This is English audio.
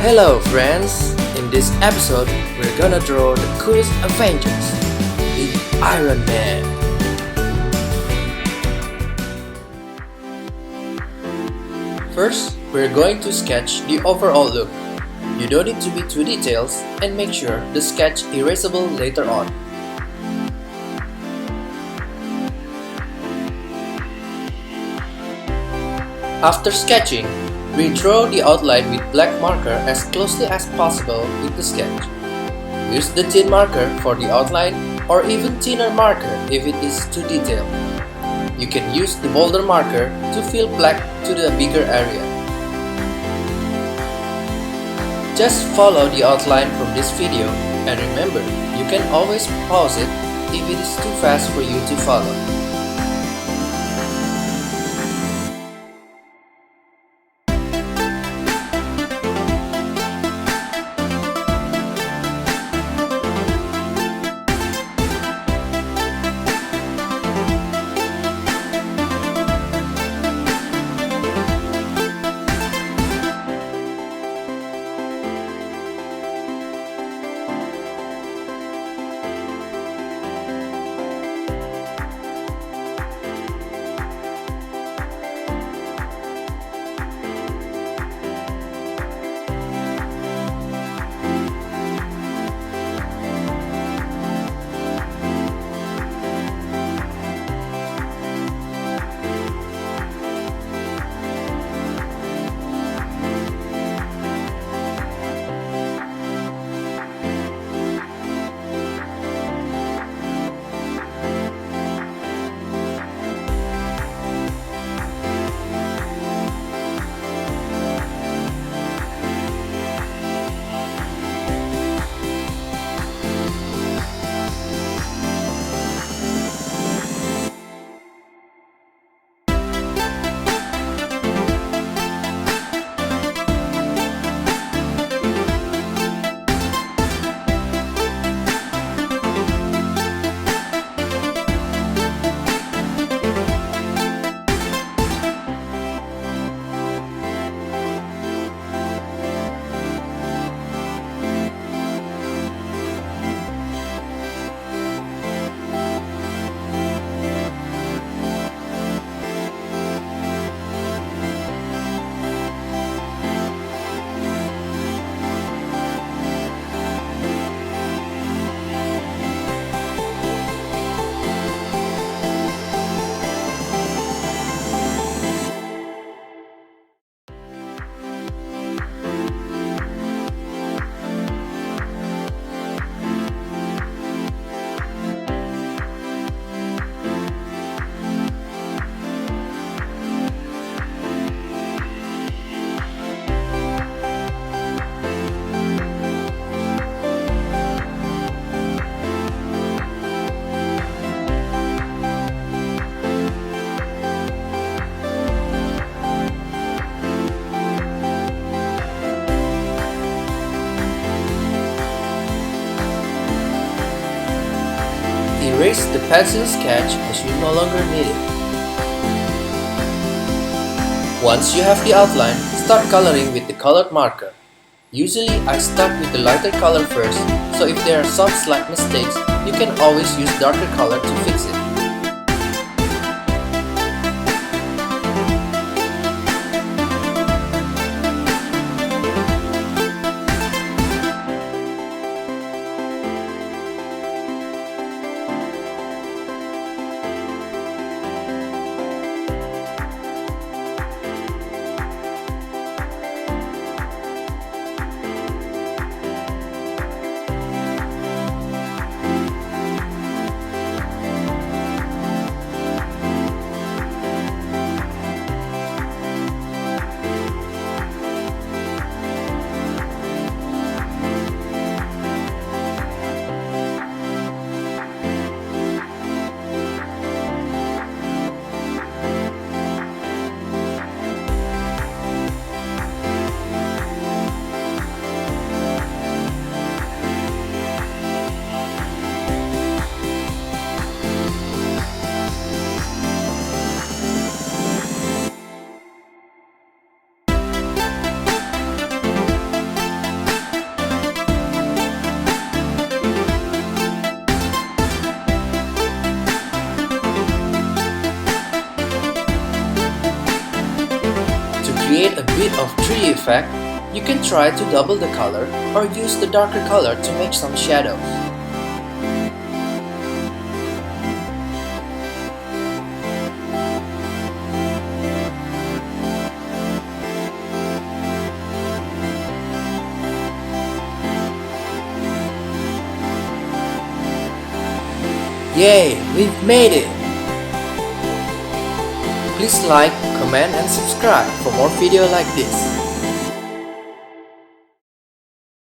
Hello friends! In this episode, we're gonna draw the coolest Avengers, the Iron Man. First, we're going to sketch the overall look. You don't need to be too detailed and make sure the sketch erasable later on. After sketching, redraw the outline with black marker as closely as possible with the sketch. Use the thin marker for the outline or even thinner marker if it is too detailed. You can use the bolder marker to fill black to the bigger area. Just follow the outline from this video and remember, you can always pause it if it is too fast for you to follow. Erase the pencil sketch as you no longer need it. Once you have the outline, start coloring with the colored marker. Usually I start with the lighter color first, so if there are some slight mistakes, you can always use darker color to fix it. With of 3 effect, you can try to double the color or use the darker color to make some shadows. Yay! We've made it! Please like, comment and subscribe for more videos like this.